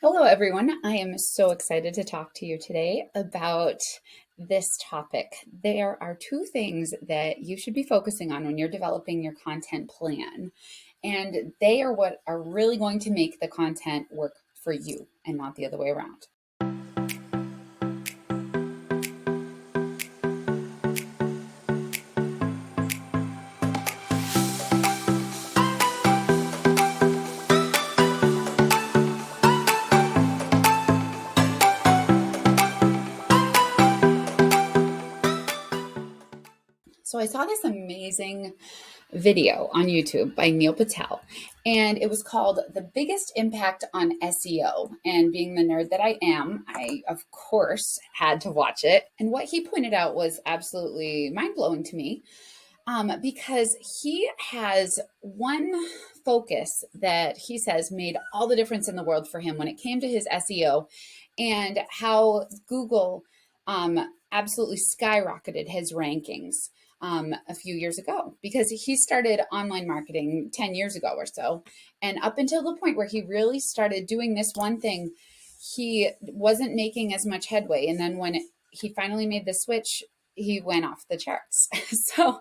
Hello, everyone. I am so excited to talk to you today about this topic. There are two things that you should be focusing on when you're developing your content plan, and they are what are really going to make the content work for you and not the other way around. So I saw this amazing video on YouTube by Neil Patel, and it was called The Biggest Impact on SEO. And being the nerd that I am, I, of course, had to watch it. And what he pointed out was absolutely mind blowing to me because he has one focus that he says made all the difference in the world for him when it came to his SEO and how Google absolutely skyrocketed his rankings a few years ago because he started online marketing 10 years ago or so. And up until the point where he really started doing this one thing, he wasn't making as much headway. And then when he finally made the switch, he went off the charts. So,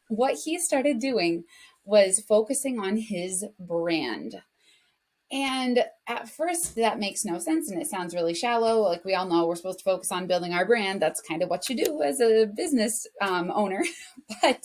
what he started doing was focusing on his brand. And at first, that makes no sense and it sounds really shallow. Like we all know, we're supposed to focus on building our brand. That's kind of what you do as a business owner. But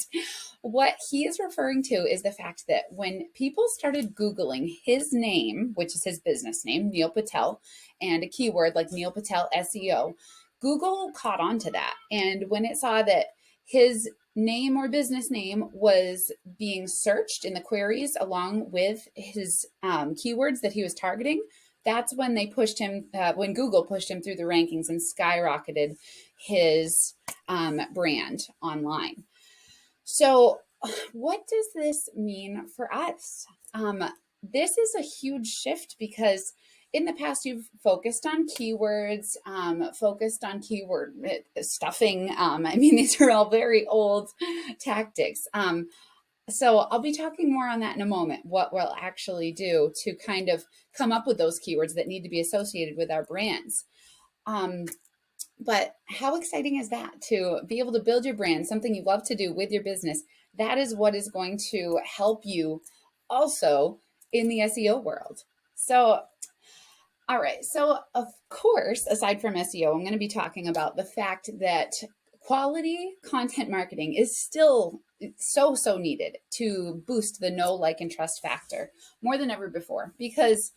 what he is referring to is the fact that when people started Googling his name, which is his business name, Neil Patel, and a keyword like Neil Patel SEO, Google caught on to that. And when it saw that his name or business name was being searched in the queries along with his keywords that he was targeting, that's when they pushed him, when Google pushed him through the rankings and skyrocketed his brand online. So, what does this mean for us? This is a huge shift because in the past you've focused on keywords, focused on keyword stuffing. These are all very old tactics. So I'll be talking more on that in a moment, what we'll actually do to kind of come up with those keywords that need to be associated with our brands. But how exciting is that to be able to build your brand, something you love to do with your business? That is what is going to help you also in the SEO world. So, all right. So, of course, aside from SEO, I'm going to be talking about the fact that quality content marketing is still so needed to boost the know, like, and trust factor more than ever before because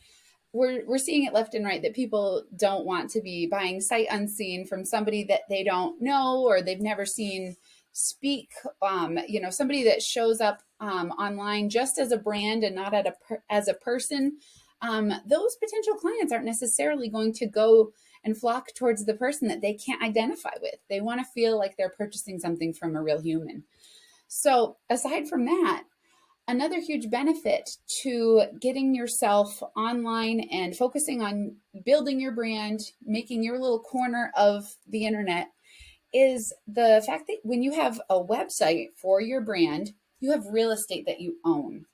we're seeing it left and right that people don't want to be buying sight unseen from somebody that they don't know or they've never seen speak. Somebody that shows up online just as a brand and not as a person. Those potential clients aren't necessarily going to go and flock towards the person that they can't identify with. They want to feel like they're purchasing something from a real human. So aside from that, another huge benefit to getting yourself online and focusing on building your brand, making your little corner of the internet, is the fact that when you have a website for your brand, you have real estate that you own.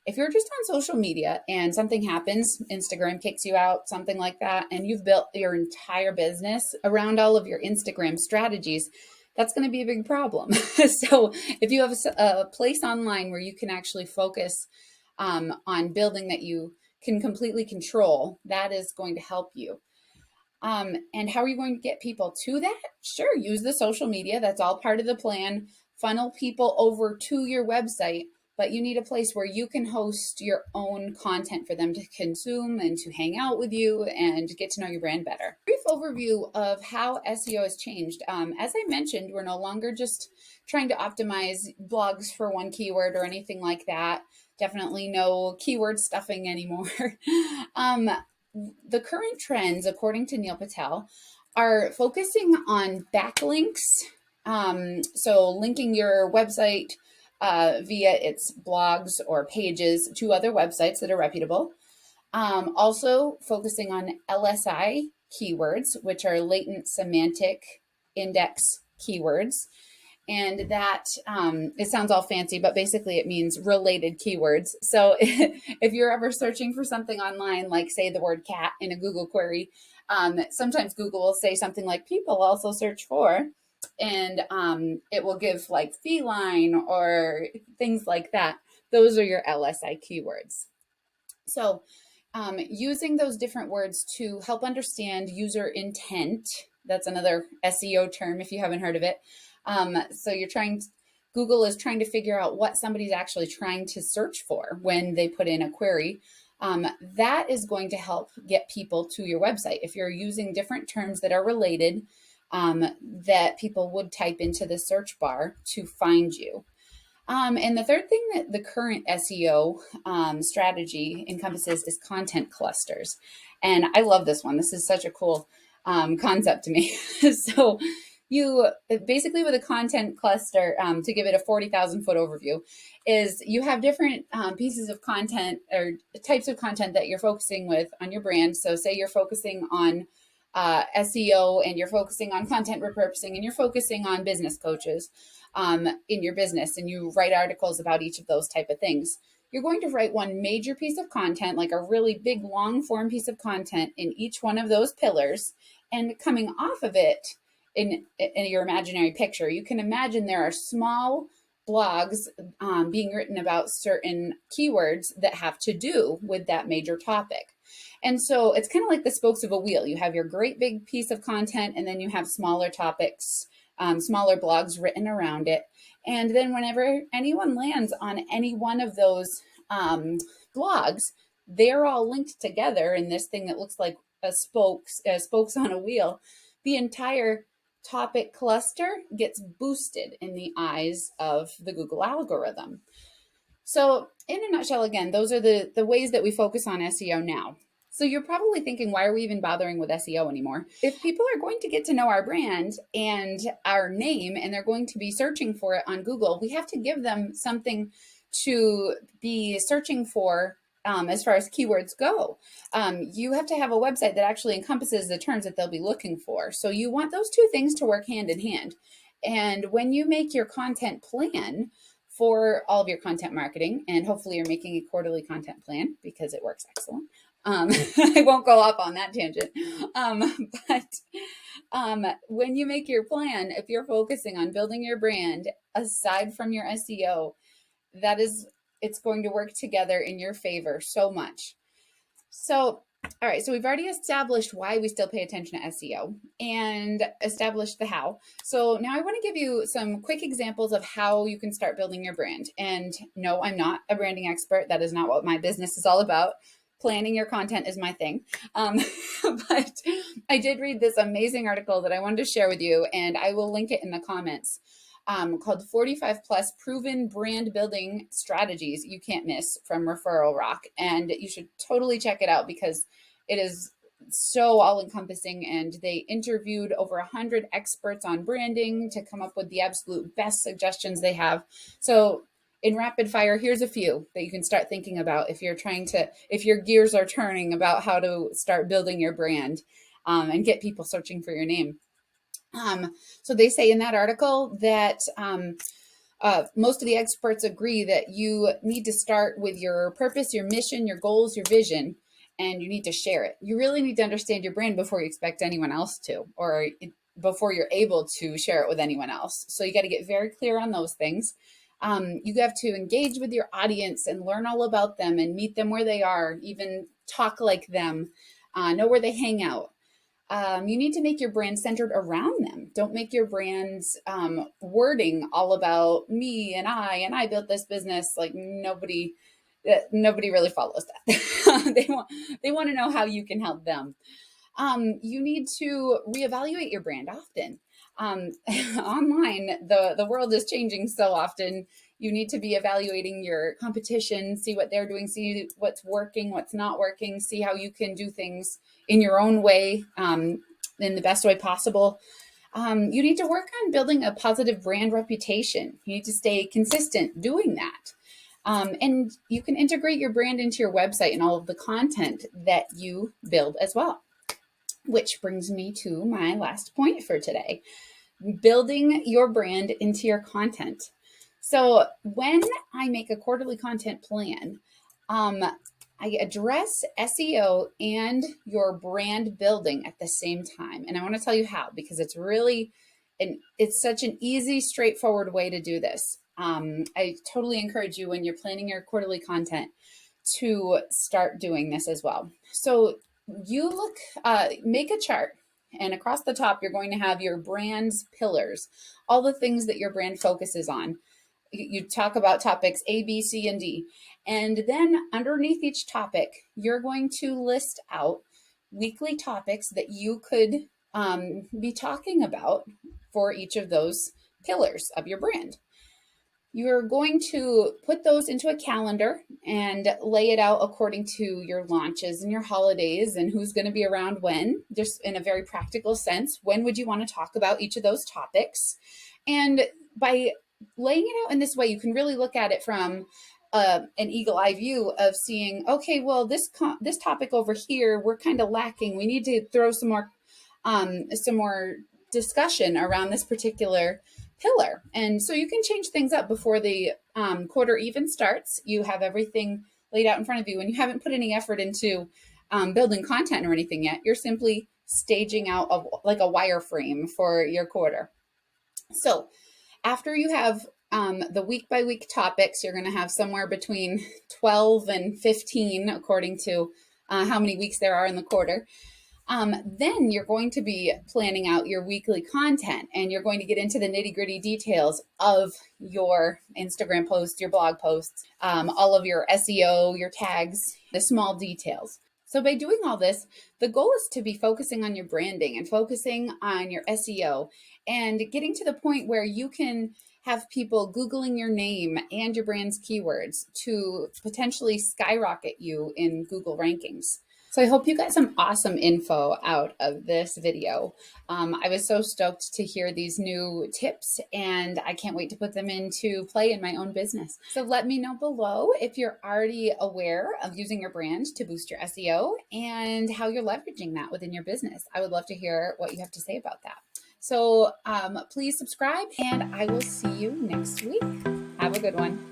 If you're just on social media and something happens, Instagram kicks you out, something like that, and you've built your entire business around all of your Instagram strategies, that's going to be a big problem. So if you have a place online where you can actually focus on building that you can completely control, that is going to help you. And how are you going to get people to that? Sure, use the social media. That's all part of the plan. Funnel people over to your website, but you need a place where you can host your own content for them to consume and to hang out with you and get to know your brand better. Brief overview of how SEO has changed. As I mentioned, we're no longer just trying to optimize blogs for one keyword or anything like that. Definitely no keyword stuffing anymore. The current trends, according to Neil Patel, are focusing on backlinks. So linking your website via its blogs or pages to other websites that are reputable. Also focusing on LSI keywords, which are latent semantic index keywords. And that it sounds all fancy, but basically it means related keywords. So if you're ever searching for something online, like say the word cat in a Google query, sometimes Google will say something like people also search for, and it will give like feline or things like that. Those are your LSI keywords. So using those different words to help understand user intent. That's another SEO term if you haven't heard of it. So Google is trying to figure out what somebody's actually trying to search for when they put in a query. That is going to help get people to your website. If you're using different terms that are related, that people would type into the search bar to find you. And the third thing that the current SEO strategy encompasses is content clusters. And I love this one. This is such a cool concept to me. So you basically with a content cluster, to give it a 40,000 foot overview, is you have different pieces of content or types of content that you're focusing with on your brand. So say you're focusing on SEO and you're focusing on content repurposing and you're focusing on business coaches in your business, and you write articles about each of those type of things. You're going to write one major piece of content, like a really big long form piece of content in each one of those pillars, and coming off of it in your imaginary picture, you can imagine there are small blogs being written about certain keywords that have to do with that major topic. And so it's kind of like the spokes of a wheel. You have your great big piece of content, and then you have smaller topics, smaller blogs written around it. And then whenever anyone lands on any one of those blogs, they're all linked together in this thing that looks like spokes on a wheel. The entire topic cluster gets boosted in the eyes of the Google algorithm. So in a nutshell, again, those are the ways that we focus on SEO now. So you're probably thinking, why are we even bothering with SEO anymore? If people are going to get to know our brand and our name, and they're going to be searching for it on Google, we have to give them something to be searching for as far as keywords go. You have to have a website that actually encompasses the terms that they'll be looking for. So you want those two things to work hand in hand. And when you make your content plan for all of your content marketing, and hopefully you're making a quarterly content plan because it works excellent. I won't go up on that tangent. But when you make your plan, if you're focusing on building your brand aside from your SEO, it's going to work together in your favor so much. So, all right, so we've already established why we still pay attention to SEO and established the how. So now I want to give you some quick examples of how you can start building your brand. And no, I'm not a branding expert. That is not what my business is all about. Planning your content is my thing. But I did read this amazing article that I wanted to share with you, and I will link it in the comments, called 45 plus proven brand building strategies you can't miss from Referral Rock. And you should totally check it out because it is so all encompassing. And they interviewed over 100 experts on branding to come up with the absolute best suggestions they have. So in rapid fire, here's a few that you can start thinking about if your gears are turning about how to start building your brand and get people searching for your name. So they say in that article that most of the experts agree that you need to start with your purpose, your mission, your goals, your vision, and you need to share it. You really need to understand your brand before you expect anyone else to, or before you're able to share it with anyone else. So you got to get very clear on those things. You have to engage with your audience and learn all about them and meet them where they are, even talk like them, know where they hang out. You need to make your brand centered around them. Don't make your brand's wording all about me and I built this business. Like nobody really follows that. They want to know how you can help them. You need to reevaluate your brand often. Online, the world is changing so often. You need to be evaluating your competition, see what they're doing, see what's working, what's not working, see how you can do things in your own way, in the best way possible. You need to work on building a positive brand reputation. You need to stay consistent doing that. And you can integrate your brand into your website and all of the content that you build as well. Which brings me to my last point for today. building your brand into your content. So when I make a quarterly content plan, I address SEO and your brand building at the same time. And I want to tell you how, because it's such an easy, straightforward way to do this. I totally encourage you when you're planning your quarterly content to start doing this as well. So make a chart, and across the top, you're going to have your brand's pillars, all the things that your brand focuses on. You talk about topics A, B, C, and D. And then underneath each topic, you're going to list out weekly topics that you could be talking about for each of those pillars of your brand. You're going to put those into a calendar and lay it out according to your launches and your holidays and who's going to be around when, just in a very practical sense. When would you want to talk about each of those topics? And by laying it out in this way, you can really look at it from an eagle eye view of seeing, okay, well, this topic over here, we're kind of lacking. We need to throw some more discussion around this particular pillar. And so you can change things up before the quarter even starts. You have everything laid out in front of you, and you haven't put any effort into building content or anything yet. You're simply staging out like a wireframe for your quarter. So after you have the week by week topics, you're going to have somewhere between 12 and 15, according to how many weeks there are in the quarter. Then you're going to be planning out your weekly content, and you're going to get into the nitty gritty details of your Instagram posts, your blog posts, all of your SEO, your tags, the small details. So by doing all this, the goal is to be focusing on your branding and focusing on your SEO and getting to the point where you can have people Googling your name and your brand's keywords to potentially skyrocket you in Google rankings. So I hope you got some awesome info out of this video. I was so stoked to hear these new tips, and I can't wait to put them into play in my own business. So let me know below if you're already aware of using your brand to boost your SEO and how you're leveraging that within your business. I would love to hear what you have to say about that. So please subscribe, and I will see you next week. Have a good one.